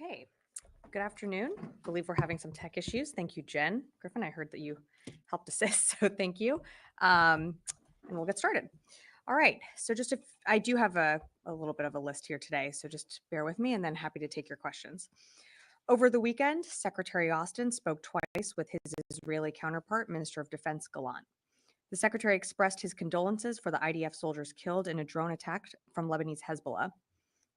Okay, good afternoon. I believe we're having some tech issues. Thank you, Jen. Griffin, I heard that you helped assist, so thank you. And we'll get started. All right, so just if I do have a little bit of a list here today, so just bear with me and then happy to take your questions. Over the weekend, Secretary Austin spoke twice with his Israeli counterpart, Minister of Defense Gallant. The secretary expressed his condolences for the IDF soldiers killed in a drone attack from Lebanese Hezbollah.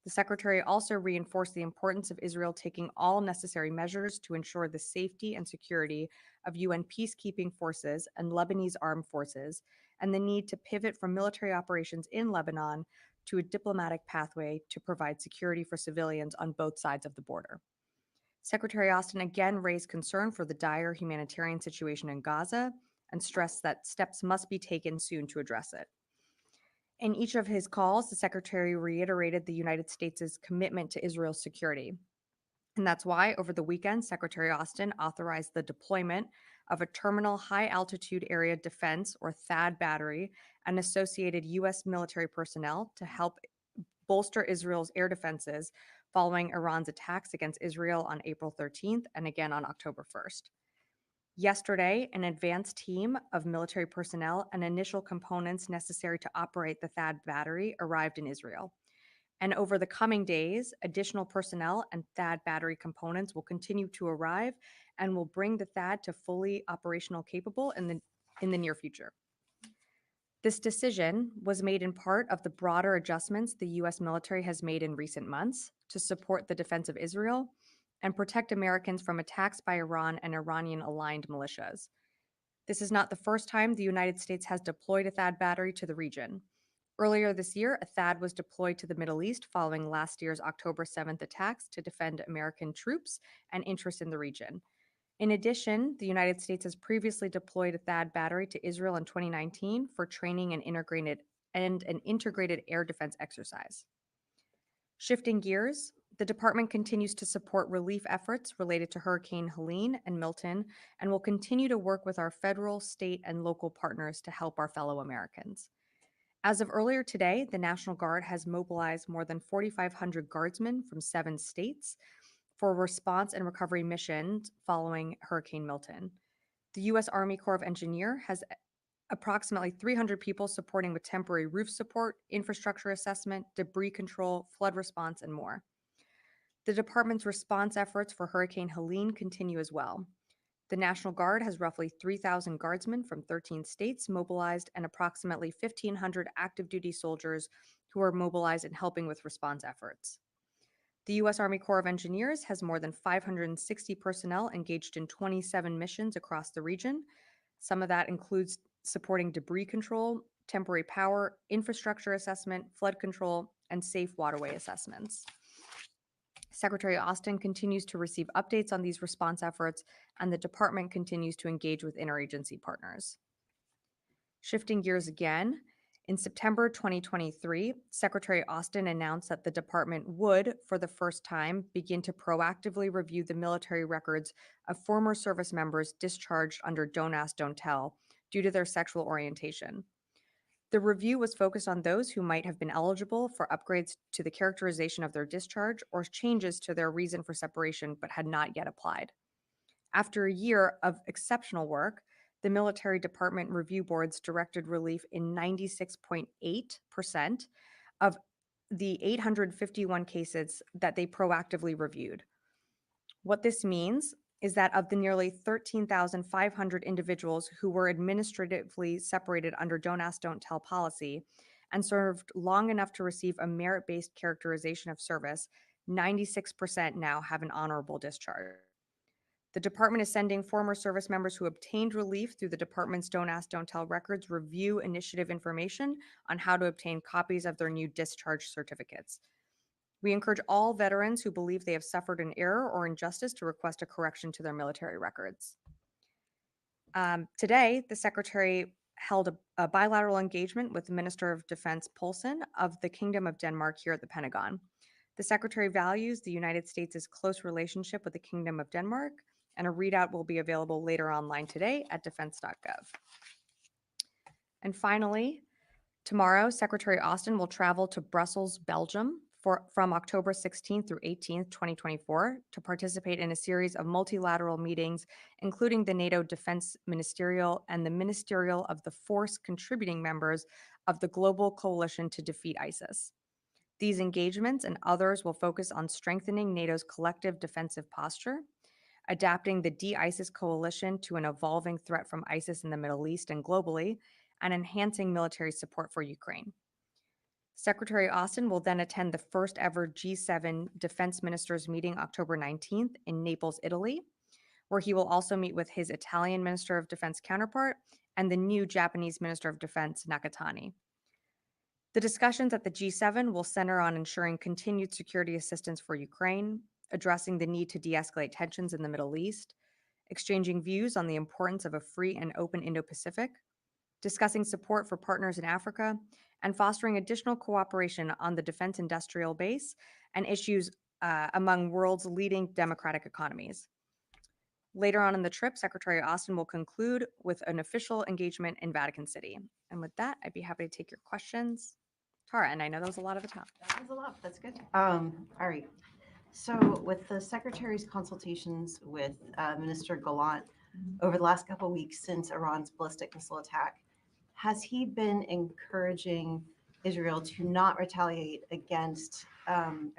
The secretary also reinforced the importance of Israel taking all necessary measures to ensure the safety and security of UN peacekeeping forces and Lebanese armed forces, and the need to pivot from military operations in Lebanon to a diplomatic pathway to provide security for civilians on both sides of the border. Secretary Austin again raised concern for the dire humanitarian situation in Gaza and stressed that steps must be taken soon to address it. In each of his calls, the secretary reiterated the United States' commitment to Israel's security. And that's why, over the weekend, Secretary Austin authorized the deployment of a Terminal High Altitude Area Defense, or THAAD battery, and associated U.S. military personnel to help bolster Israel's air defenses following Iran's attacks against Israel on April 13th and again on October 1st. Yesterday, an advanced team of military personnel and initial components necessary to operate the THAAD battery arrived in Israel. And over the coming days, additional personnel and THAAD battery components will continue to arrive and will bring the THAAD to fully operational capable in the near future. This decision was made in part of the broader adjustments the U.S. military has made in recent months to support the defense of Israel and protect Americans from attacks by Iran and Iranian-aligned militias. This is not the first time the United States has deployed a THAAD battery to the region. Earlier this year, a THAAD was deployed to the Middle East following last year's October 7th attacks to defend American troops and interests in the region. In addition, the United States has previously deployed a THAAD battery to Israel in 2019 for training and an integrated air defense exercise. Shifting gears, the department continues to support relief efforts related to Hurricane Helene and Milton and will continue to work with our federal, state, and local partners to help our fellow Americans. As of earlier today, the National Guard has mobilized more than 4,500 guardsmen from 7 states for response and recovery missions following Hurricane Milton. The U.S. Army Corps of Engineers has approximately 300 people supporting with temporary roof support, infrastructure assessment, debris control, flood response, and more. The department's response efforts for Hurricane Helene continue as well. The National Guard has roughly 3,000 guardsmen from 13 states mobilized and approximately 1,500 active duty soldiers who are mobilized and helping with response efforts. The U.S. Army Corps of Engineers has more than 560 personnel engaged in 27 missions across the region. Some of that includes supporting debris control, temporary power, infrastructure assessment, flood control, and safe waterway assessments. Secretary Austin continues to receive updates on these response efforts, and the department continues to engage with interagency partners. Shifting gears again, in September 2023, Secretary Austin announced that the department would, for the first time, begin to proactively review the military records of former service members discharged under Don't Ask, Don't Tell due to their sexual orientation. The review was focused on those who might have been eligible for upgrades to the characterization of their discharge or changes to their reason for separation but had not yet applied. After a year of exceptional work, the military department review boards directed relief in 96.8% of the 851 cases that they proactively reviewed. What this means is that of the nearly 13,500 individuals who were administratively separated under Don't Ask, Don't Tell policy and served long enough to receive a merit-based characterization of service, 96% now have an honorable discharge. The department is sending former service members who obtained relief through the department's Don't Ask, Don't Tell records review initiative information on how to obtain copies of their new discharge certificates. We encourage all veterans who believe they have suffered an error or injustice to request a correction to their military records. Today, the Secretary held a bilateral engagement with the Minister of Defense Poulsen of the Kingdom of Denmark here at the Pentagon. The Secretary values the United States' close relationship with the Kingdom of Denmark, and a readout will be available later online today at defense.gov. And finally, tomorrow, Secretary Austin will travel to Brussels, Belgium from October 16th through 18th, 2024, to participate in a series of multilateral meetings, including the NATO Defense Ministerial and the Ministerial of the Force contributing members of the Global Coalition to Defeat ISIS. These engagements and others will focus on strengthening NATO's collective defensive posture, adapting the de-ISIS coalition to an evolving threat from ISIS in the Middle East and globally, and enhancing military support for Ukraine. Secretary Austin will then attend the first ever G7 Defense Ministers meeting October 19th in Naples, Italy, where he will also meet with his Italian Minister of Defense counterpart and the new Japanese Minister of Defense, Nakatani. The discussions at the G7 will center on ensuring continued security assistance for Ukraine, addressing the need to de-escalate tensions in the Middle East, exchanging views on the importance of a free and open Indo-Pacific, discussing support for partners in Africa, and fostering additional cooperation on the defense industrial base and issues among world's leading democratic economies. Later on in the trip, Secretary Austin will conclude with an official engagement in Vatican City. And with that, I'd be happy to take your questions. Tara, and I know that was a lot at the top. That was a lot. That's good. All right. So with the Secretary's consultations with Minister Gallant over the last couple of weeks since Iran's ballistic missile attack, has he been encouraging Israel to not retaliate against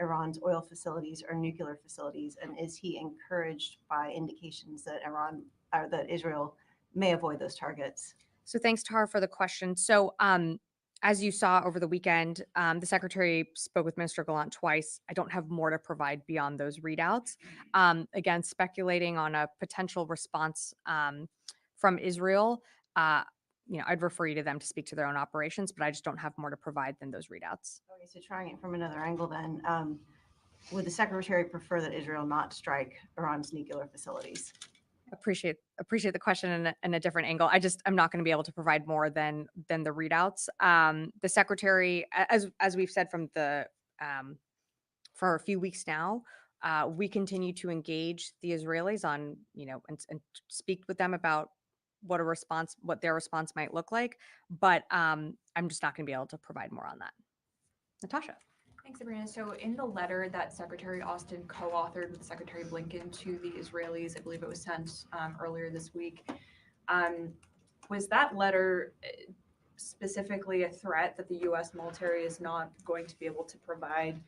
Iran's oil facilities or nuclear facilities? And is he encouraged by indications that that Israel may avoid those targets? So thanks, Tara, for the question. So as you saw over the weekend, the Secretary spoke with Minister Gallant twice. I don't have more to provide beyond those readouts. Again, speculating on a potential response from Israel, I'd refer you to them to speak to their own operations, but I just don't have more to provide than those readouts. Okay, so trying it from another angle then, would the Secretary prefer that Israel not strike Iran's nuclear facilities? Appreciate the question in a different angle. I'm not going to be able to provide more than the readouts. The Secretary, as we've said from for a few weeks now, we continue to engage the Israelis on, and speak with them about what their response might look like. But I'm just not going to be able to provide more on that. Natasha. Thanks, Sabrina. So in the letter that Secretary Austin co-authored with Secretary Blinken to the Israelis, I believe it was sent earlier this week, was that letter specifically a threat that the U.S. military is not going to be able to provide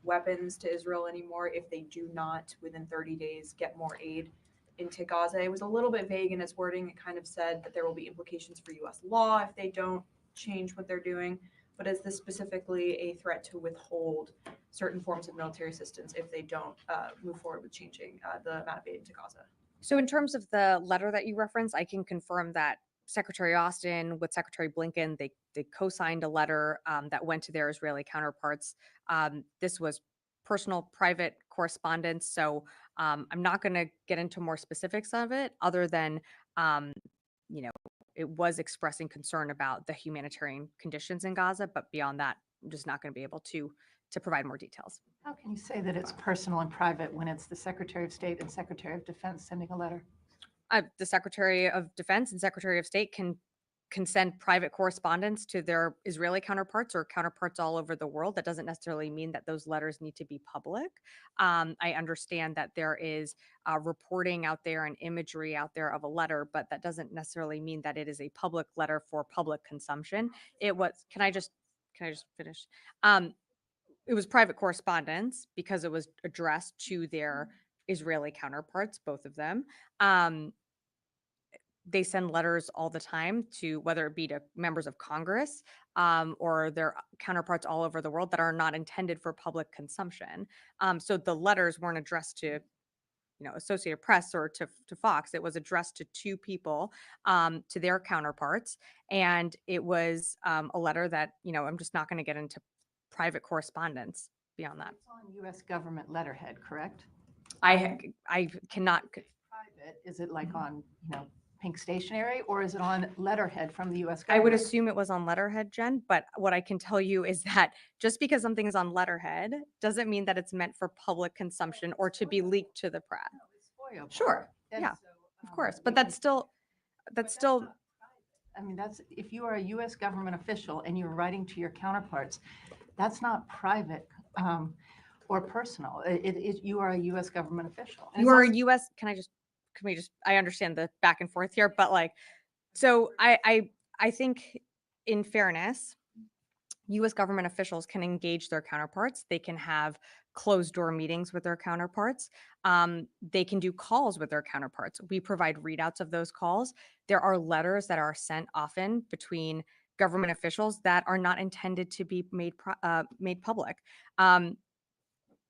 weapons to Israel anymore if they do not, within 30 days, get more aid into Gaza? It was a little bit vague in its wording. It kind of said that there will be implications for U.S. law if they don't change what they're doing. But is this specifically a threat to withhold certain forms of military assistance if they don't move forward with changing the amount of aid to Gaza? So in terms of the letter that you referenced, I can confirm that Secretary Austin with Secretary Blinken, they co-signed a letter that went to their Israeli counterparts. This was personal, private correspondence. So I'm not going to get into more specifics of it other than, it was expressing concern about the humanitarian conditions in Gaza. But beyond that, I'm just not going to be able to provide more details. How can you say that it's personal and private when it's the Secretary of State and Secretary of Defense sending a letter? The Secretary of Defense and Secretary of State can send private correspondence to their Israeli counterparts or counterparts all over the world. That doesn't necessarily mean that those letters need to be public. I understand that there is reporting out there and imagery out there of a letter, but that doesn't necessarily mean that it is a public letter for public consumption. It was, can I just finish? It was private correspondence because it was addressed to their Israeli counterparts, both of them. They send letters all the time to, whether it be to members of Congress or their counterparts all over the world that are not intended for public consumption. So the letters weren't addressed to, Associated Press or to Fox. It was addressed to two people, to their counterparts. And it was a letter that, I'm just not going to get into private correspondence beyond that. It's on U.S. government letterhead, correct? I cannot. Private, is it like on, pink stationery, or is it on letterhead from the U.S. I government? would assume it was on letterhead, Jen, but what I can tell you is that just because something is on letterhead doesn't mean that it's meant for public consumption or to be leaked to the press. No, it's FOIA. Sure. And Yeah, so, of course. But that's still, I mean, that's, if you are a U.S. government official and you're writing to your counterparts, that's not private or personal. You are a U.S. government official. And You it's are a also- U.S. Can we just? I understand the back and forth here, but like, so I think, in fairness, U.S. government officials can engage their counterparts. They can have closed door meetings with their counterparts. They can do calls with their counterparts. We provide readouts of those calls. There are letters that are sent often between government officials that are not intended to be made public. I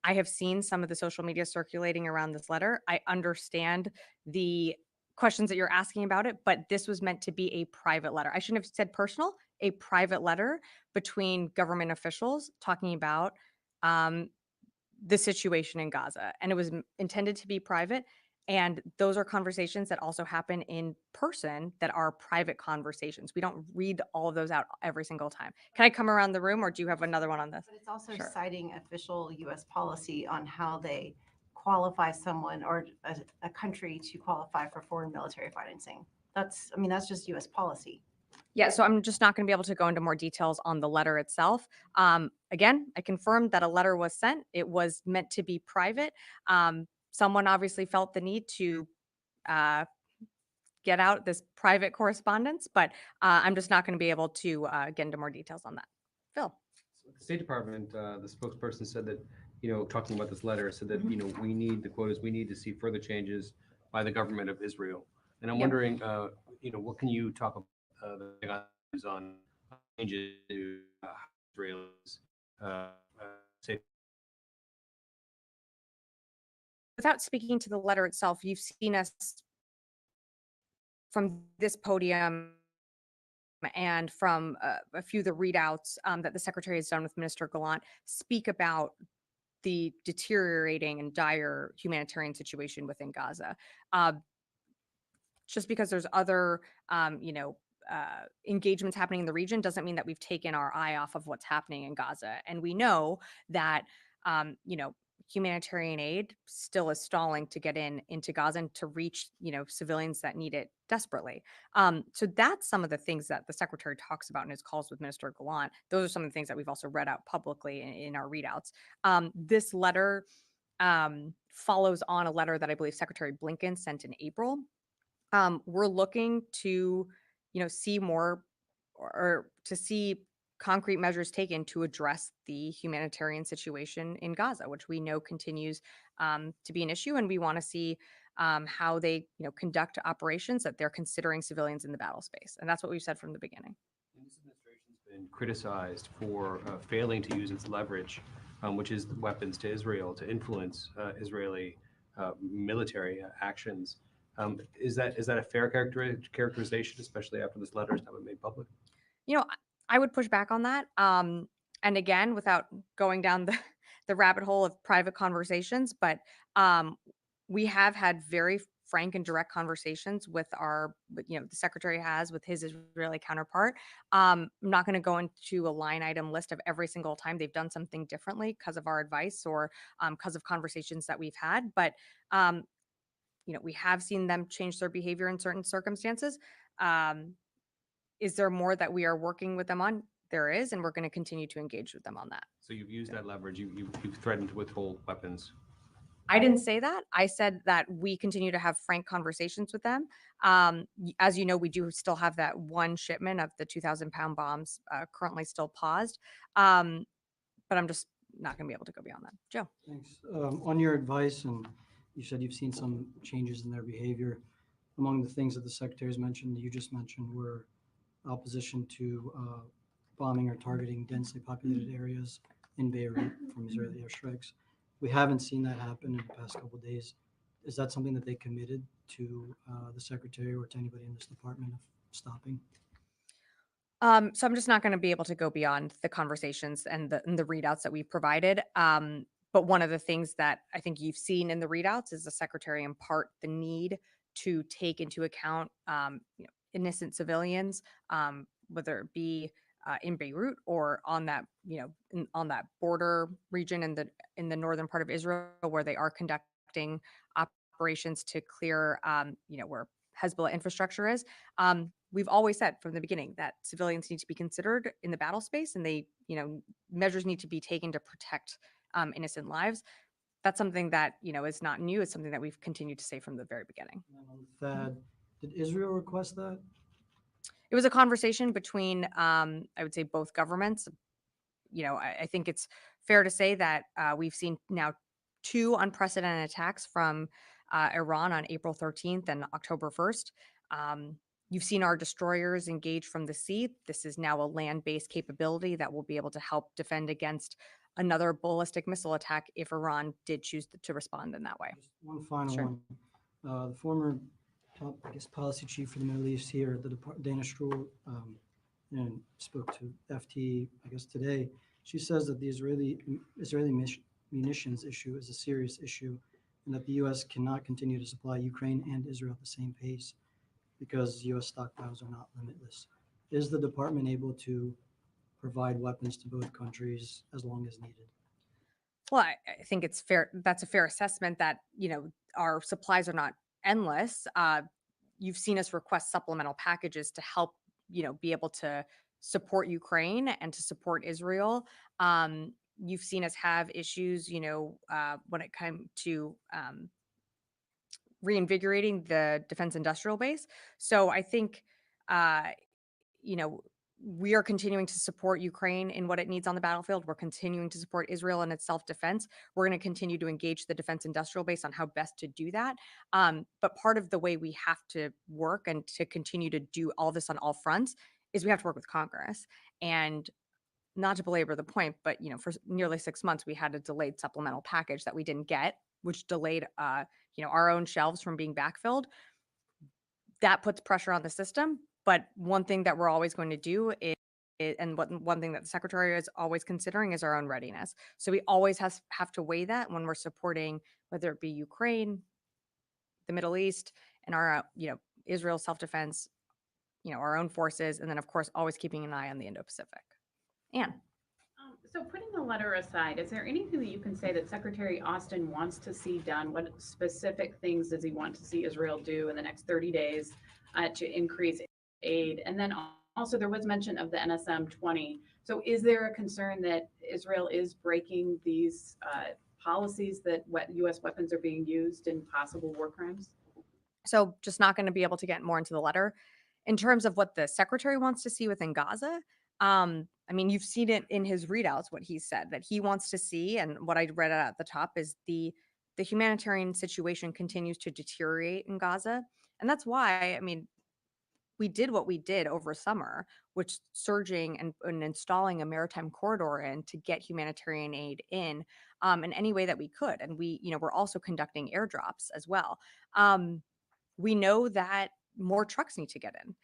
have seen some of the social media circulating around this letter. I understand the questions that you're asking about it, but this was meant to be a private letter. I shouldn't have said personal, a private letter between government officials talking about the situation in Gaza. And it was intended to be private. And those are conversations that also happen in person that are private conversations. We don't read all of those out every single time. Can I come around the room, or do you have another one on this? But it's also Sure. citing official U.S. policy on how they qualify someone or a country to qualify for foreign military financing. That's just U.S. policy. Yeah, so I'm just not going to be able to go into more details on the letter itself. Again, I confirmed that a letter was sent. It was meant to be private. Someone obviously felt the need to get out this private correspondence, but I'm just not going to be able to get into more details on that. Phil. So the State Department, the spokesperson said that, talking about this letter, said that, we need, the quote is, we need to see further changes by the government of Israel. And I'm Yep. wondering, what can you talk about on changes to Israel's say Without speaking to the letter itself, you've seen us from this podium and from a few of the readouts that the secretary has done with Minister Gallant speak about the deteriorating and dire humanitarian situation within Gaza. Just because there's other, engagements happening in the region doesn't mean that we've taken our eye off of what's happening in Gaza. And we know that, humanitarian aid still is stalling to get into Gaza and to reach, civilians that need it desperately. So that's some of the things that the secretary talks about in his calls with Minister Gallant. Those are some of the things that we've also read out publicly in our readouts. This letter follows on a letter that I believe Secretary Blinken sent in April. We're looking to, see more or to see concrete measures taken to address the humanitarian situation in Gaza, which we know continues to be an issue. And we want to see how they, conduct operations that they're considering civilians in the battle space. And that's what we've said from the beginning. this administration's been criticized for failing to use its leverage, which is the weapons to Israel, to influence Israeli military actions. Is that a fair characterization, especially after this letter has now been made public? I would push back on that. And again, without going down the rabbit hole of private conversations, but we have had very frank and direct conversations with the secretary has with his Israeli counterpart. I'm not going to go into a line item list of every single time they've done something differently because of our advice or because of conversations that we've had. But we have seen them change their behavior in certain circumstances. Is there more that we are working with them on? There is, and we're going to continue to engage with them on that. So you've used that leverage. You've threatened to withhold weapons. I didn't say that. I said that we continue to have frank conversations with them. As you know, we do still have that one shipment of the 2,000-pound bombs currently still paused. But I'm just not going to be able to go beyond that. Joe. Thanks. On your advice, and you said you've seen some changes in their behavior. Among the things that the secretaries mentioned, you just mentioned, were opposition to bombing or targeting densely populated areas in Beirut from Israeli airstrikes. We haven't seen that happen in the past couple of days. Is that something that they committed to the secretary or to anybody in this department of stopping? So I'm just not going to be able to go beyond the conversations and the readouts that we've provided. But one of the things that I think you've seen in the readouts is the secretary impart the need to take into account, innocent civilians, whether it be in Beirut or on that, on that border region in the northern part of Israel, where they are conducting operations to clear, where Hezbollah infrastructure is. We've always said from the beginning that civilians need to be considered in the battle space, and they, measures need to be taken to protect innocent lives. That's something that, is not new. It's something that we've continued to say from the very beginning. And on the THAAD, did Israel request that? It was a conversation between, I would say, both governments. I think it's fair to say that we've seen now 2 unprecedented attacks from Iran on April 13th and October 1st. You've seen our destroyers engage from the sea. This is now a land-based capability that will be able to help defend against another ballistic missile attack if Iran did choose to respond in that way. Just one final Sure. one. The former top, policy chief for the Middle East here at the Dana Stroul, and spoke to FT, today. She says that the Israeli munitions issue is a serious issue, and that the U.S. cannot continue to supply Ukraine and Israel at the same pace because U.S. stockpiles are not limitless. Is the department able to provide weapons to both countries as long as needed? Well, I think it's fair. That's a fair assessment that, our supplies are not endless. You've seen us request supplemental packages to help, be able to support Ukraine and to support Israel. You've seen us have issues, when it comes to reinvigorating the defense industrial base. So I think, you know, we are continuing to support Ukraine in what it needs on the battlefield. We're continuing to support Israel in its self-defense. We're going to continue to engage the defense industrial base on how best to do that. But part of the way we have to work and to continue to do all this on all fronts is we have to work with Congress. And not to belabor the point, but for nearly 6 months, we had a delayed supplemental package that we didn't get, which delayed our own shelves from being backfilled. That puts pressure on the system. But one thing that we're always going to do and one thing that the Secretary is always considering is our own readiness. So we always have to weigh that when we're supporting, whether it be Ukraine, the Middle East, and our Israel self-defense, our own forces, and then of course always keeping an eye on the Indo-Pacific. Anne. So putting the letter aside, is there anything that you can say that Secretary Austin wants to see done? What specific things does he want to see Israel do in the next 30 days to increase aid? And then also there was mention of the NSM-20. So is there a concern that Israel is breaking these policies that U.S. weapons are being used in possible war crimes? So just not going to be able to get more into the letter. In terms of what the Secretary wants to see within Gaza, you've seen it in his readouts, what he said, that he wants to see, and what I read at the top is the humanitarian situation continues to deteriorate in Gaza. And that's why, we did what we did over summer, which surging and installing a maritime corridor in to get humanitarian aid in any way that we could. And we're also conducting airdrops as well. We know that more trucks need to get in.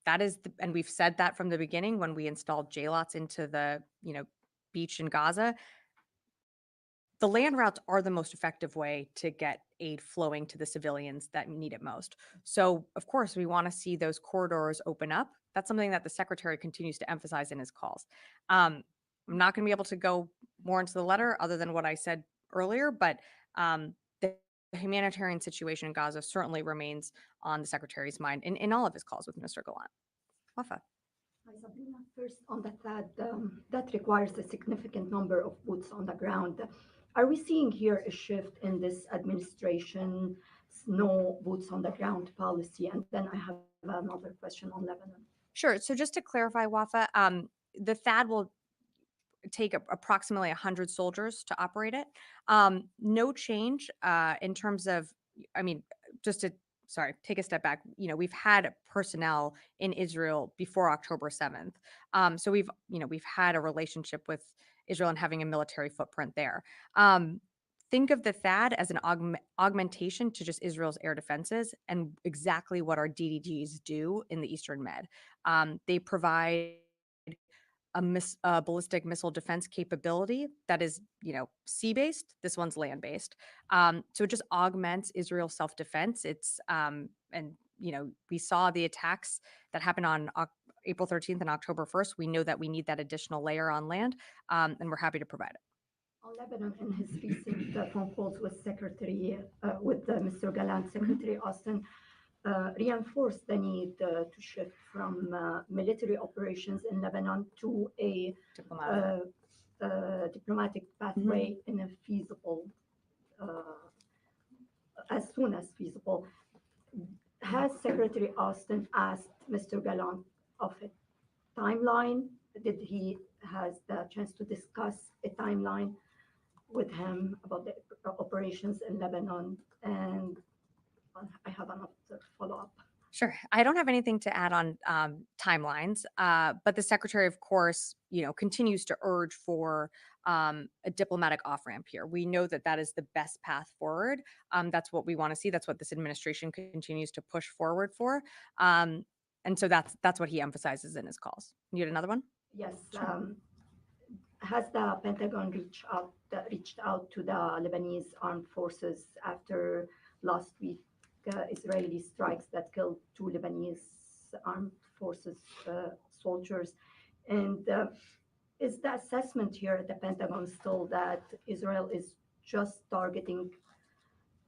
That is, and we've said that from the beginning when we installed JLOTs into the, beach in Gaza. The land routes are the most effective way to get aid flowing to the civilians that need it most. So, of course, we want to see those corridors open up. That's something that the Secretary continues to emphasize in his calls. I'm not going to be able to go more into the letter other than what I said earlier, but the humanitarian situation in Gaza certainly remains on the Secretary's mind in all of his calls with Mr. Gallant. Wafa. Hi, Sabrina. First, on that requires a significant number of boots on the ground. Are we seeing here a shift in this administration's no boots on the ground policy? And then I have another question on Lebanon. Sure. So just to clarify, Wafa, the THAAD will take approximately 100 soldiers to operate it. No change in terms of, take a step back. We've had personnel in Israel before October 7th. So we've had a relationship with Israel and having a military footprint there. Think of the THAAD as an augmentation to just Israel's air defenses and exactly what our DDGs do in the Eastern Med. They provide a ballistic missile defense capability that is, sea-based. This one's land-based. So it just augments Israel's self-defense. It's, we saw the attacks that happened on April 13th and October 1st. We know that we need that additional layer on land, and we're happy to provide it. On Lebanon, in his recent phone calls with Mr. Gallant, Secretary Austin reinforced the need to shift from military operations in Lebanon to a diplomatic pathway in a feasible, as soon as feasible. Has Secretary Austin asked Mr. Gallant of a timeline? Did he has the chance to discuss a timeline with him about the operations in Lebanon? And I have another follow-up. Sure. I don't have anything to add on timelines, but the secretary, of course, continues to urge for a diplomatic off-ramp here. We know that that is the best path forward. That's what we want to see. That's what this administration continues to push forward for. And so that's what he emphasizes in his calls. You had another one? Yes. Has the Pentagon reached out to the Lebanese armed forces after last week Israeli strikes that killed 2 Lebanese armed forces soldiers? And is the assessment here at the Pentagon still that Israel is just targeting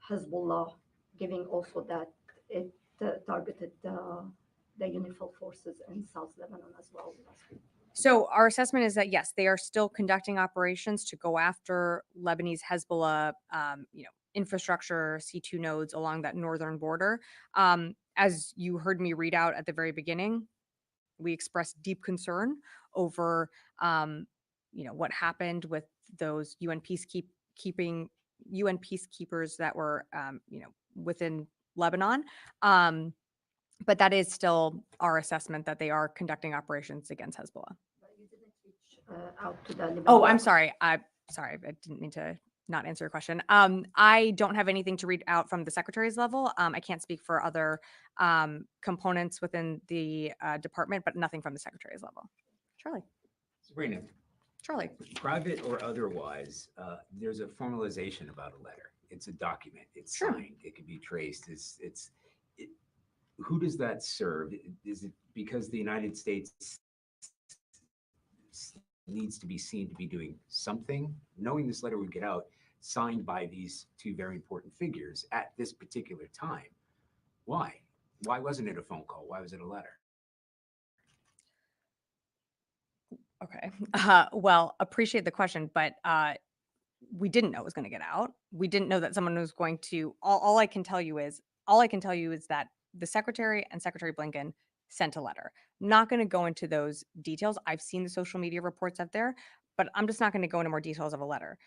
Hezbollah, giving also that it targeted the UNIFIL forces in South Lebanon as well last week? So our assessment is that yes, they are still conducting operations to go after Lebanese Hezbollah, infrastructure, C2 nodes along that northern border. As you heard me read out at the very beginning, we expressed deep concern over, what happened with those UN peacekeepers that were, within Lebanon. But that is still our assessment that they are conducting operations against Hezbollah. But you didn't reach out to the Lebanese. Oh, I'm sorry. Sorry, I didn't mean to not answer your question. I don't have anything to read out from the secretary's level. I can't speak for other components within the department, but nothing from the secretary's level. Charlie. Sabrina, Charlie. private or otherwise, there's a formalization about a letter. It's a document. It's Sure. signed. It can be traced. Who does that serve? Is it because the United States needs to be seen to be doing something? Knowing this letter would get out, signed by these 2 very important figures at this particular time. Why? Why wasn't it a phone call? Why was it a letter? Okay. Well, appreciate the question, but we didn't know it was going to get out. We didn't know that someone was going to. All I can tell you is that the secretary and Secretary Blinken sent a letter. Not going to go into those details. I've seen the social media reports out there, but I'm just not going to go into more details of a letter.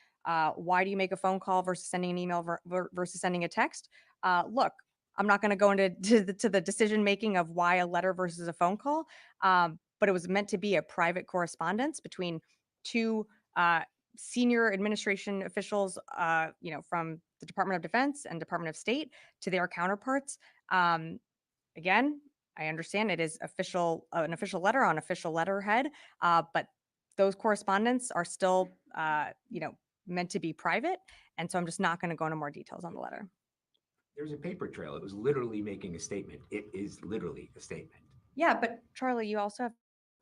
Why do you make a phone call versus sending an email versus sending a text? Look, I'm not going to go into the decision making of why a letter versus a phone call, but it was meant to be a private correspondence between 2 senior administration officials, from the Department of Defense and Department of State to their counterparts. Again, I understand it is an official letter on official letterhead, but those correspondence are still, meant to be private. And so I'm just not going to go into more details on the letter. There's a paper trail. It was literally making a statement. It is literally a statement. Yeah, but Charlie, you also have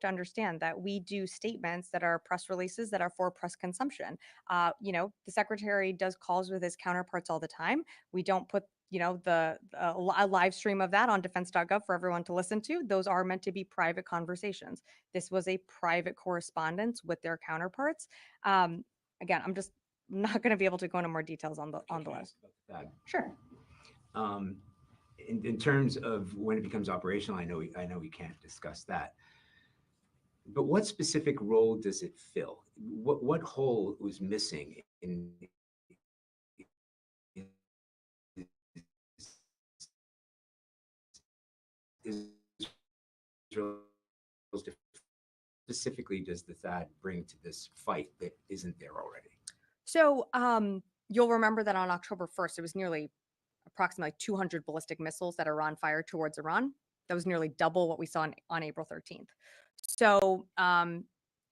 to understand that we do statements that are press releases that are for press consumption. The secretary does calls with his counterparts all the time. We don't put a live stream of that on defense.gov for everyone to listen to. Those are meant to be private conversations. This was a private correspondence with their counterparts. Again, I'm just not going to be able to go into more details on the list. Sure. In terms of when it becomes operational, I know we can't discuss that. But what specific role does it fill? What hole was missing in Israel's specifically does the THAAD bring to this fight that isn't there already? So you'll remember that on October 1st, it was approximately 200 ballistic missiles that Iran fired towards Iran. That was nearly double what we saw on April 13th. So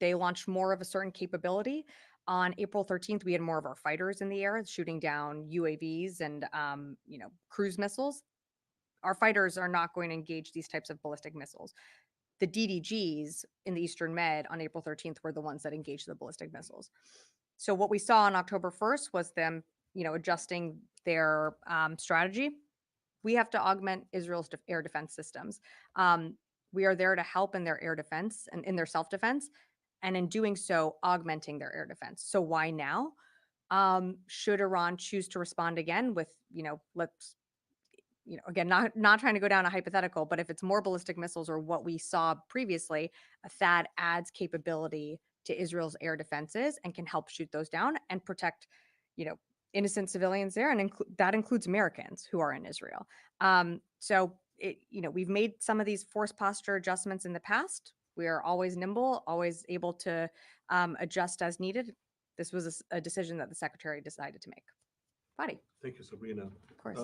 they launched more of a certain capability. On April 13th, we had more of our fighters in the air shooting down UAVs and, cruise missiles. Our fighters are not going to engage these types of ballistic missiles. The DDGs in the Eastern Med on April 13th were the ones that engaged the ballistic missiles. So what we saw on October 1st was them, adjusting their strategy. We have to augment Israel's air defense systems. We are there to help in their air defense and in their self-defense. and in doing so, augmenting their air defense. So why now? Should Iran choose to respond again with, let's, again, not trying to go down a hypothetical, but if it's more ballistic missiles or what we saw previously, a THAAD adds capability to Israel's air defenses and can help shoot those down and protect, innocent civilians there, and that includes Americans who are in Israel. We've made some of these force posture adjustments in the past. We are always nimble, always able to adjust as needed. This was a decision that the secretary decided to make. Fadi. Thank you, Sabrina. Of course.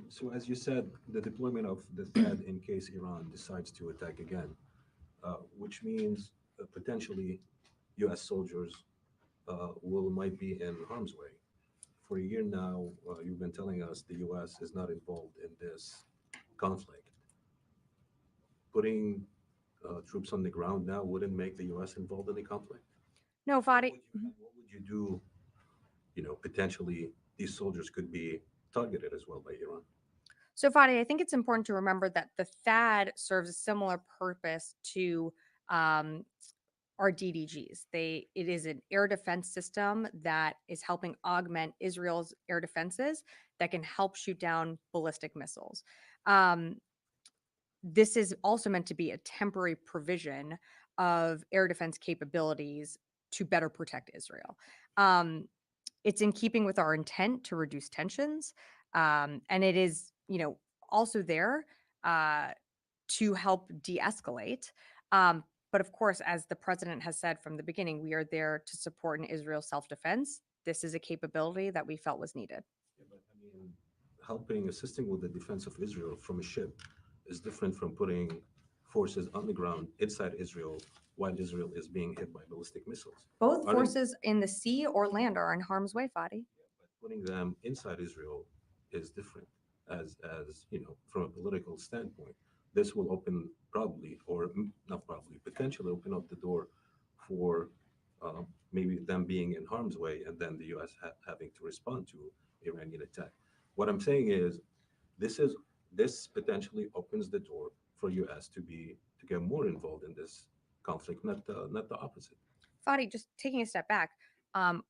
So as you said, the deployment of the THAAD in case Iran decides to attack again, which means potentially U.S. soldiers might be in harm's way. For a year now, you've been telling us the U.S. is not involved in this conflict. Putting troops on the ground now wouldn't make the U.S. involved in the conflict. No, Fadi. What would you do? Potentially these soldiers could be targeted as well by Iran. So, Fadi, I think it's important to remember that the THAAD serves a similar purpose to our DDGs. It is an air defense system that is helping augment Israel's air defenses that can help shoot down ballistic missiles. This is also meant to be a temporary provision of air defense capabilities to better protect Israel. It's in keeping with our intent to reduce tensions. And it is, also there to help de-escalate. But of course, as the president has said from the beginning, we are there to support in Israel's self-defense. This is a capability that we felt was needed. Yeah, but assisting with the defense of Israel from a ship is different from putting forces on the ground inside Israel while Israel is being hit by ballistic missiles. Both forces in the sea or land are in harm's way, Fadi. But putting them inside Israel is different, as from a political standpoint. This will open potentially open up the door for maybe them being in harm's way, and then the U.S. having to respond to Iranian attack. What I'm saying is, this potentially opens the door for U.S. to get more involved in this conflict, not the opposite. Fadi, just taking a step back,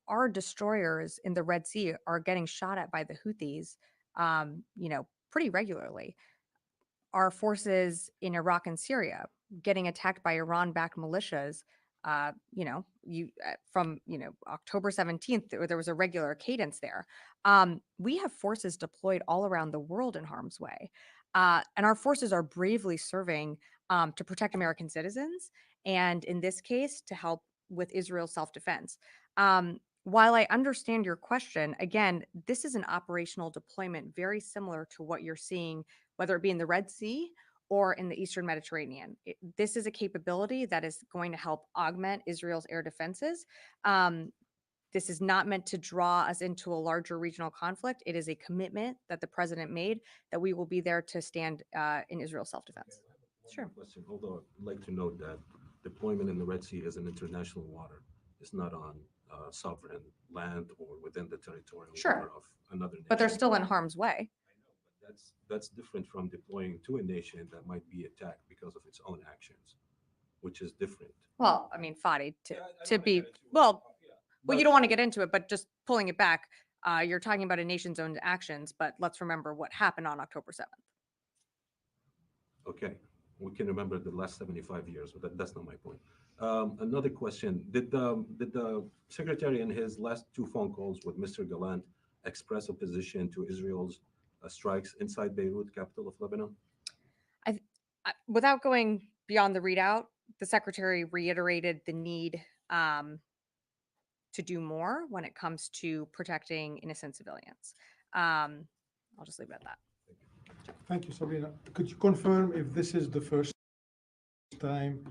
our destroyers in the Red Sea are getting shot at by the Houthis, pretty regularly. Our forces in Iraq and Syria getting attacked by Iran-backed militias. From October 17th, there was a regular cadence there. We have forces deployed all around the world in harm's way, and our forces are bravely serving to protect American citizens, and in this case, to help with Israel's self-defense. While I understand your question, again, this is an operational deployment very similar to what you're seeing, whether it be in the Red Sea or in the Eastern Mediterranean. This is a capability that is going to help augment Israel's air defenses. This is not meant to draw us into a larger regional conflict. It is a commitment that the president made that we will be there to stand in Israel's self-defense. Sure. Question, although I'd like to note that deployment in the Red Sea is an international water. It's not on sovereign land or within the territorial water of another nation. But they're still in harm's way. I know, but that's different from deploying to a nation that might be attacked because of its own actions, which is different. Well, I mean, Fadi, you don't want to get into it, but just pulling it back, you're talking about a nation's own actions, but let's remember what happened on October 7th. Okay, we can remember the last 75 years, but that's not my point. Another question, did the secretary in his last two phone calls with Mr. Gallant express opposition to Israel's strikes inside Beirut, capital of Lebanon? Without going beyond the readout, the secretary reiterated the need to do more when it comes to protecting innocent civilians. I'll just leave it at that. Thank you, Sabrina. Could you confirm if this is the first time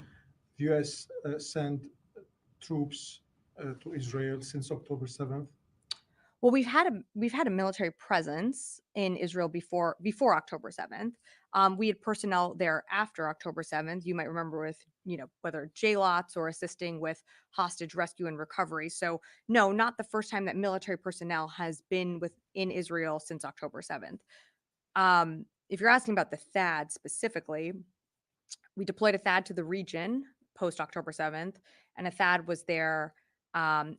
the U.S. sent troops to Israel since October 7th? Well, we've had a military presence in Israel before October 7th. We had personnel there after October 7th. You might remember with, whether JLOTs or assisting with hostage rescue and recovery. So no, not the first time that military personnel has been within Israel since October 7th. If you're asking about the THAAD specifically, we deployed a THAAD to the region post October 7th, and a THAAD was there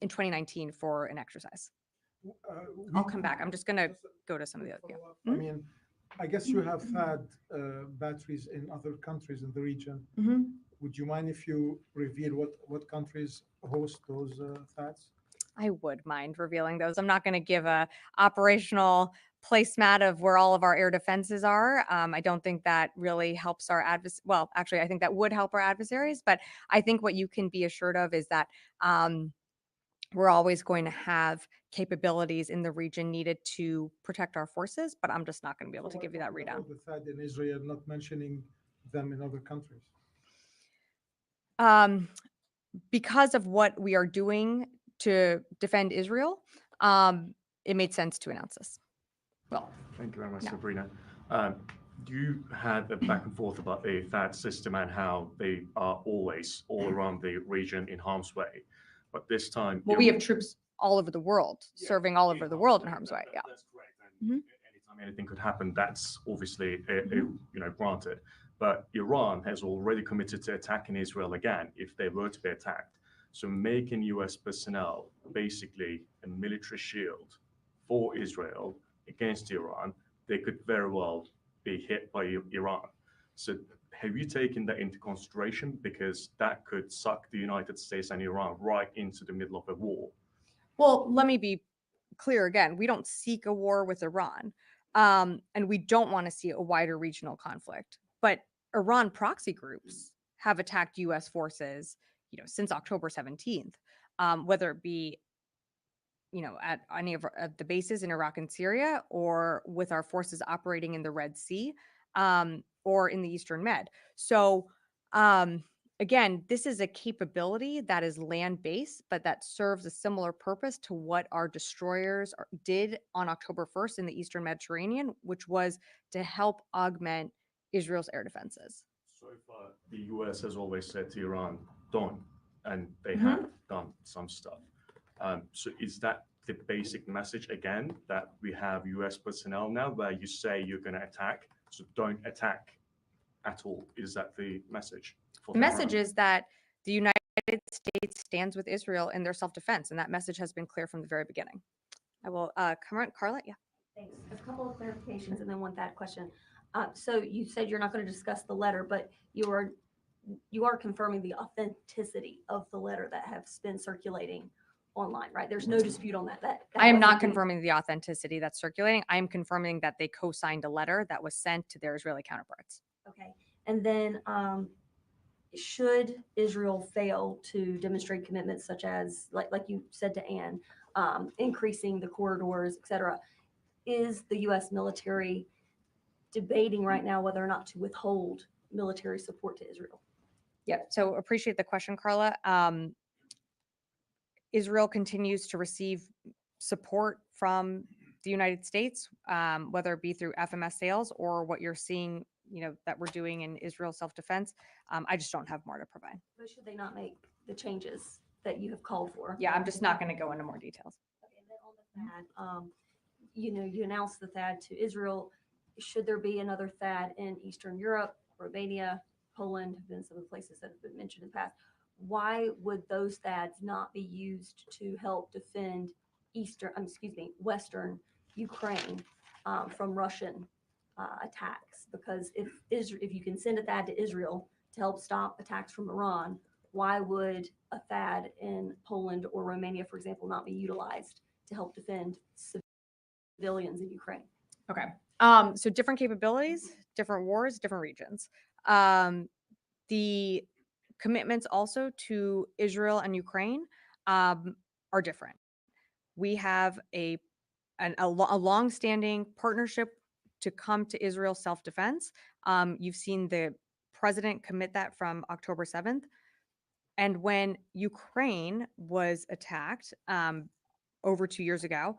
in 2019 for an exercise. I'll come back. I'm just going to go to some of the other. Follow up. Mhm. I mean, I guess you have had batteries in other countries in the region. Would you mind if you reveal what countries host those THAADs? I would mind revealing those. I'm not going to give a operational placemat of where all of our air defenses are. I don't think that really helps our adversaries. Well, actually, I think that would help our adversaries. But I think what you can be assured of is that we're always going to have capabilities in the region needed to protect our forces. But I'm just not going to be able to give you that What readout. about the THAAD in Israel, not mentioning them in other countries? Because of what we are doing to defend Israel, it made sense to announce this. Well, Thank you very much, No. Sabrina. You had a back and forth about the THAAD system and how they are always all around the region in harm's way. But this time, well, we have troops all over the world, serving all over the world in harm's way. Yeah. That's correct. And Mhm. anytime anything could happen, that's obviously Mhm. granted. But Iran has already committed to attacking Israel again if they were to be attacked. So making US personnel basically a military shield for Israel against Iran, they could very well be hit by Iran. So have you taken that into consideration? Because that could suck the United States and Iran right into the middle of a war. Well, let me be clear again. We don't seek a war with Iran, and we don't want to see a wider regional conflict. But Iran proxy groups have attacked U.S. forces, since October 17th, whether it be, at any of the bases in Iraq and Syria, or with our forces operating in the Red Sea, or in the Eastern Med. So, again, this is a capability that is land-based, but that serves a similar purpose to what our destroyers did on October 1st in the Eastern Mediterranean, which was to help augment Israel's air defenses. So far, the US has always said to Iran, don't, and they Mhm. have done some stuff. So is that the basic message again, that we have US personnel now where you say you're going to attack, so don't attack at all? Is that the message? The message is that the United States stands with Israel in their self-defense, and that message has been clear from the very beginning. I will come on, Carla. Yeah. Thanks. A couple of clarifications and then one that question. So you said you're not going to discuss the letter, but you are confirming the authenticity of the letter that has been circulating online, right? There's no dispute on that. That I am not wasn't being- confirming the authenticity that's circulating. I am confirming that they co-signed a letter that was sent to their Israeli counterparts. Okay. And then should Israel fail to demonstrate commitments such as, like you said to Anne, increasing the corridors, et cetera, is the U.S. military debating right now whether or not to withhold military support to Israel? Yep. So appreciate the question, Carla. Israel continues to receive support from the United States, whether it be through FMS sales or what you're seeing, that we're doing in Israel self-defense. I just don't have more to provide. But should they not make the changes that you have called for? Yeah, I'm just not going to go into more details. Okay, and then on the THAAD, you announced the THAAD to Israel. Should there be another THAAD in Eastern Europe, Romania, Poland have been some of the places that have been mentioned in the past? Why would those THAADs not be used to help defend Western Ukraine from Russian attacks? Because if you can send a THAAD to Israel to help stop attacks from Iran, why would a THAAD in Poland or Romania, for example, not be utilized to help defend civilians in Ukraine? Okay. So different capabilities, different wars, different regions. The commitments also to Israel and Ukraine are different. We have a long-standing partnership to come to Israel's self-defense. You've seen the president commit that from October 7th. And when Ukraine was attacked over 2 years ago,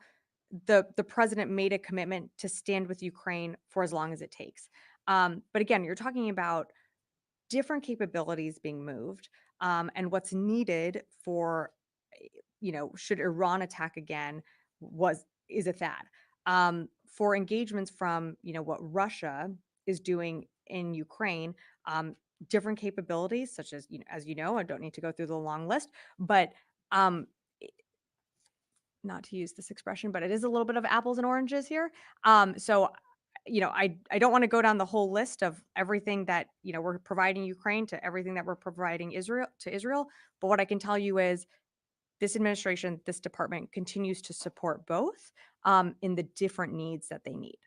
the president made a commitment to stand with Ukraine for as long as it takes. But again, you're talking about different capabilities being moved, and what's needed for, should Iran attack again, is a THAAD. For engagements from, what Russia is doing in Ukraine, different capabilities, such as, as you know, I don't need to go through the long list, but um, not to use this expression, but it is a little bit of apples and oranges here. So, I don't want to go down the whole list of everything that, we're providing Ukraine to everything that we're providing Israel. But what I can tell you is this administration, this department continues to support both in the different needs that they need.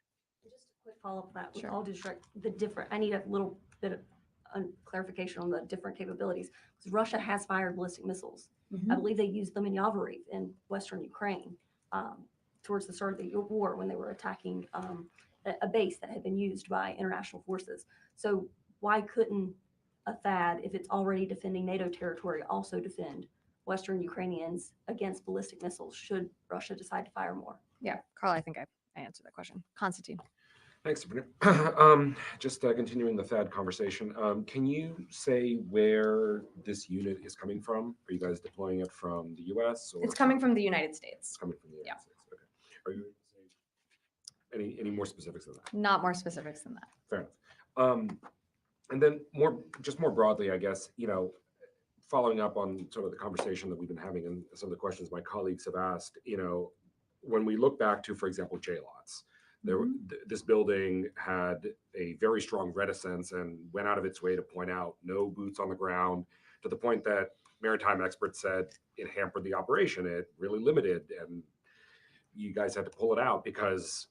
Just a quick follow-up to that, with Sure. all due respect, I need a little bit of clarification on the different capabilities. Because Russia has fired ballistic missiles. I believe they used them in Yavoriv in Western Ukraine towards the start of the war when they were attacking a base that had been used by international forces. So why couldn't a THAAD, if it's already defending NATO territory, also defend Western Ukrainians against ballistic missiles should Russia decide to fire more? Yeah, Carl, I think I answered that question. Constantine. Thanks, Sabrina. Just continuing the THAAD conversation, can you say where this unit is coming from? Are you guys deploying it from the U.S.? Or It's coming from the United States. It's coming from the United States. Okay. Are you able to say any more specifics than that? Not more specifics than that. Fair enough. And then more broadly, I guess, following up on sort of the conversation that we've been having and some of the questions my colleagues have asked, when we look back to, for example, J-lots, this building had a very strong reticence and went out of its way to point out no boots on the ground, to the point that maritime experts said it hampered the operation. It really limited, and you guys had to pull it out because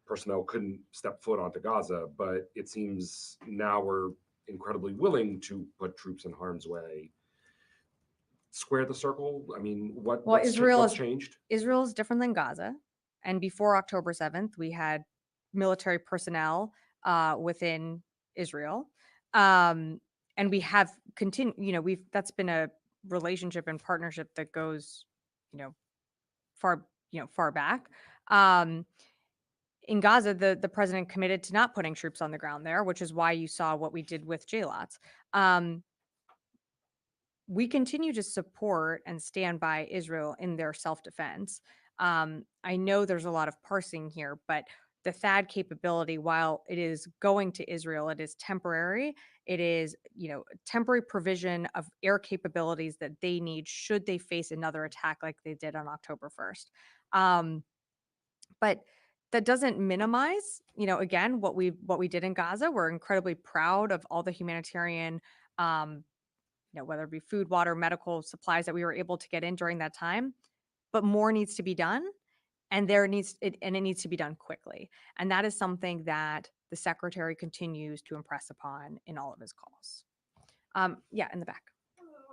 personnel couldn't step foot onto Gaza. But it seems now we're incredibly willing to put troops in harm's way. Square the circle. I mean, what's changed? Israel is different than Gaza. And before October 7th, we had military personnel within Israel. And we have continued, that's been a relationship and partnership that goes, far back. In Gaza, the president committed to not putting troops on the ground there, which is why you saw what we did with J-lots. We continue to support and stand by Israel in their self-defense. I know there's a lot of parsing here, but the THAAD capability, while it is going to Israel, it is temporary. It is, temporary provision of air capabilities that they need should they face another attack like they did on October 1st. But that doesn't minimize, again, what we did in Gaza. We're incredibly proud of all the humanitarian, whether it be food, water, medical supplies that we were able to get in during that time. But more needs to be done, and it needs to be done quickly. And that is something that the secretary continues to impress upon in all of his calls. In the back.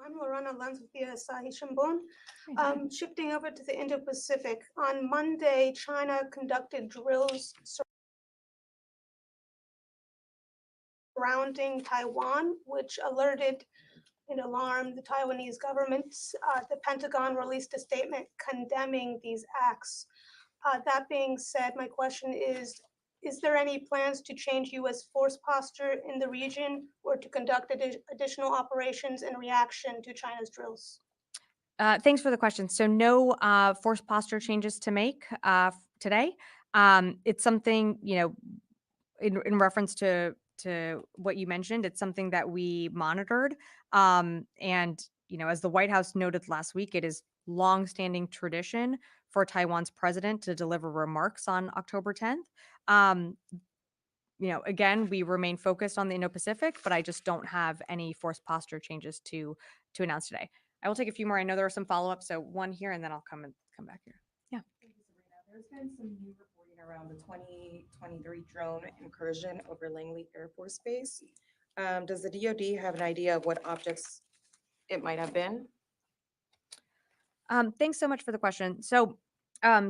I'm Lorana Lansvia Sahi-Shambon. Shifting over to the Indo-Pacific, on Monday, China conducted drills surrounding Taiwan, which alerted and alarmed the Taiwanese government. The Pentagon released a statement condemning these acts. That being said, my question is there any plans to change U.S. force posture in the region or to conduct additional operations in reaction to China's drills? Thanks for the question. So no force posture changes to make today. It's something, in reference to what you mentioned, it's something that we monitored. And, as the White House noted last week, it is longstanding tradition for Taiwan's president to deliver remarks on October 10th. Again, we remain focused on the Indo-Pacific, but I just don't have any force posture changes to announce today. I will take a few more. I know there are some follow-ups, so one here, and then I'll come back here. Yeah. Thank you, Sabrina. There's been some new reporting around the 2023 drone incursion over Langley Air Force Base. Does the DoD have an idea of what objects it might have been? Thanks so much for the question. So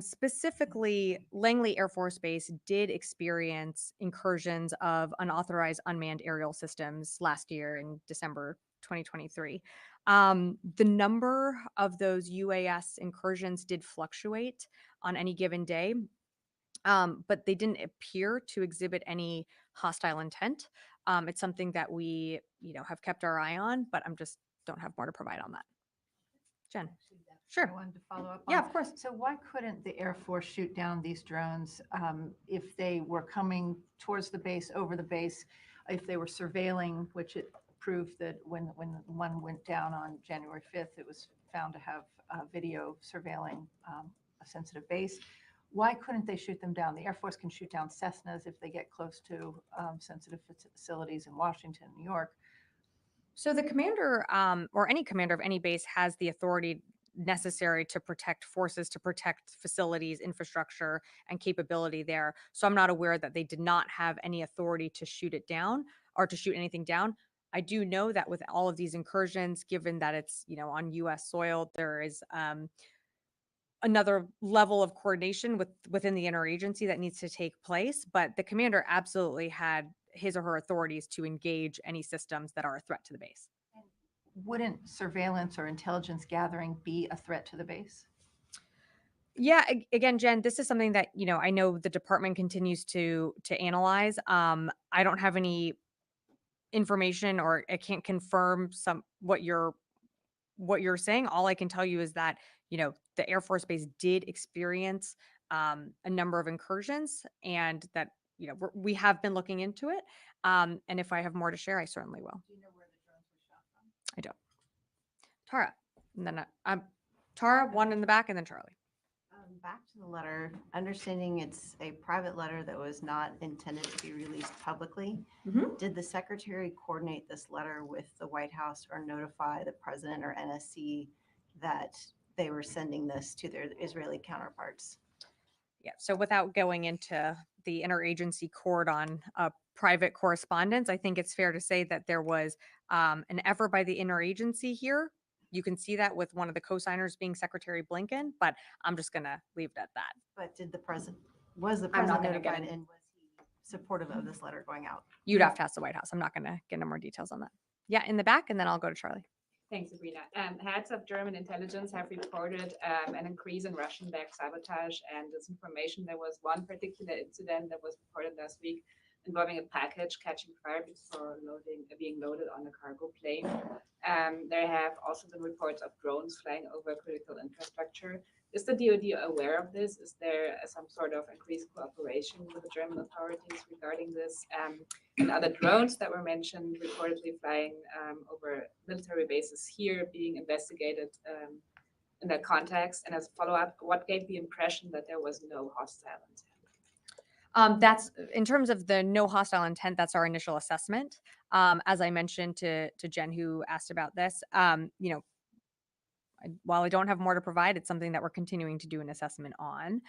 specifically, Langley Air Force Base did experience incursions of unauthorized unmanned aerial systems last year in December 2023. The number of those UAS incursions did fluctuate on any given day, but they didn't appear to exhibit any hostile intent. It's something that we, have kept our eye on, but don't have more to provide on that. Jen. Sure. I wanted to follow up Yeah, on. of course. So why couldn't the Air Force shoot down these drones if they were coming towards the base, over the base, if they were surveilling, which it prove that when one went down on January 5th, it was found to have video surveilling a sensitive base. Why couldn't they shoot them down? The Air Force can shoot down Cessnas if they get close to sensitive facilities in Washington, New York. So the commander, or any commander of any base, has the authority necessary to protect forces, to protect facilities, infrastructure, and capability there. So I'm not aware that they did not have any authority to shoot it down or to shoot anything down. I do know that with all of these incursions, given that it's, on U.S. soil, there is another level of coordination within the interagency that needs to take place. But the commander absolutely had his or her authorities to engage any systems that are a threat to the base. Wouldn't surveillance or intelligence gathering be a threat to the base? Yeah, again, Jen, this is something that, I know the department continues to analyze. I don't have any information, or I can't confirm what you're saying. All I can tell you is that, the Air Force Base did experience a number of incursions, and that, we have been looking into it. And if I have more to share, I certainly will. Do you know where the drones were shot from? I don't. Tara, and then Tara, one in the back, and then Charlie. Back to the letter, understanding it's a private letter that was not intended to be released publicly. Did the secretary coordinate this letter with the White House or notify the president or NSC that they were sending this to their Israeli counterparts? Yeah. So without going into the interagency court on private correspondence, I think it's fair to say that there was an effort by the interagency here. You can see that with one of the co-signers being Secretary Blinken, but I'm just going to leave it at that. But was the I'm not president gonna get notified, and was he supportive of this letter going out? You'd have to ask the White House. I'm not going to get into more details on that. Yeah, in the back, and then I'll go to Charlie. Thanks, Sabrina. Heads of German intelligence have reported an increase in Russian-backed sabotage and disinformation. There was one particular incident that was reported last week involving a package catching fire before being loaded on a cargo plane. There have also been reports of drones flying over critical infrastructure. Is the DoD aware of this? Is there some sort of increased cooperation with the German authorities regarding this? And other drones that were mentioned reportedly flying over military bases here being investigated in that context? And as a follow-up, what gave the impression that there was no hostile intent? That's in terms of the no hostile intent. That's our initial assessment. As I mentioned to Jen, who asked about this, while I don't have more to provide, it's something that we're continuing to do an assessment on.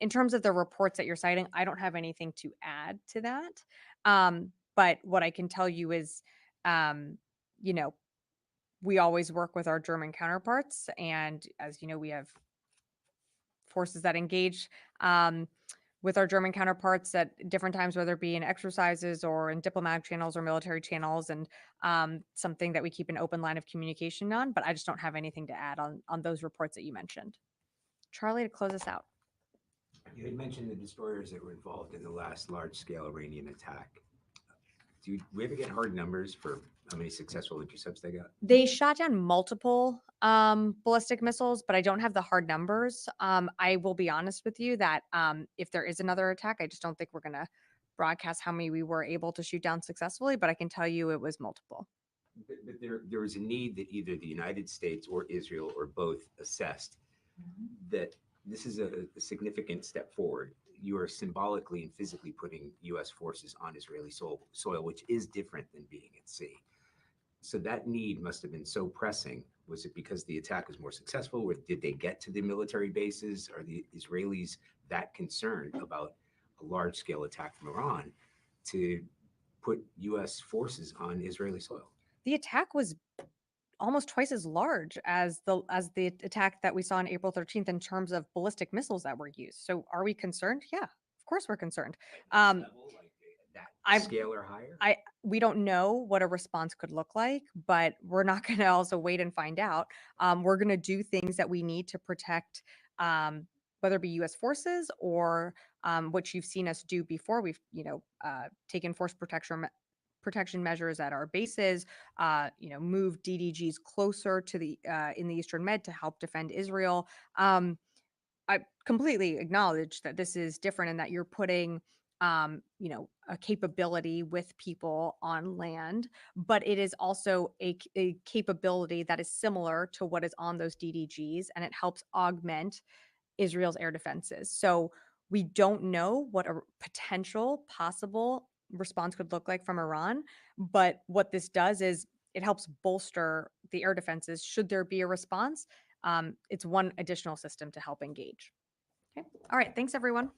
In terms of the reports that you're citing, I don't have anything to add to that. But what I can tell you is, we always work with our German counterparts. And as you know, we have forces that engage with our German counterparts at different times, whether it be in exercises or in diplomatic channels or military channels, and something that we keep an open line of communication on. But I just don't have anything to add on those reports that you mentioned. Charlie, to close us out. You had mentioned the destroyers that were involved in the last large-scale Iranian attack. Do we ever get hard numbers for how many successful intercepts they got? They shot down multiple ballistic missiles, but I don't have the hard numbers. I will be honest with you that if there is another attack, I just don't think we're going to broadcast how many we were able to shoot down successfully, but I can tell you it was multiple. But there was a need that either the United States or Israel or both assessed that this is a significant step forward. You are symbolically and physically putting U.S. forces on Israeli soil, which is different than being at sea. So that need must have been so pressing. Was it because the attack was more successful? Or did they get to the military bases? Are the Israelis that concerned about a large-scale attack from Iran to put U.S. forces on Israeli soil? The attack was almost twice as large as the attack that we saw on April 13th in terms of ballistic missiles that were used. So are we concerned? Yeah, of course we're concerned. That scale or higher? We don't know what a response could look like, but we're not going to also wait and find out. We're going to do things that we need to protect, whether it be U.S. forces or what you've seen us do before. We've taken force protection measures at our bases, move DDGs closer to the in the Eastern Med to help defend Israel. I completely acknowledge that this is different and that you're putting a capability with people on land, but it is also a capability that is similar to what is on those DDGs, and it helps augment Israel's air defenses. So we don't know what a potential possible response could look like from Iran, but what this does is it helps bolster the air defenses should there be a response. It's one additional system to help engage. Okay. All right. Thanks, everyone.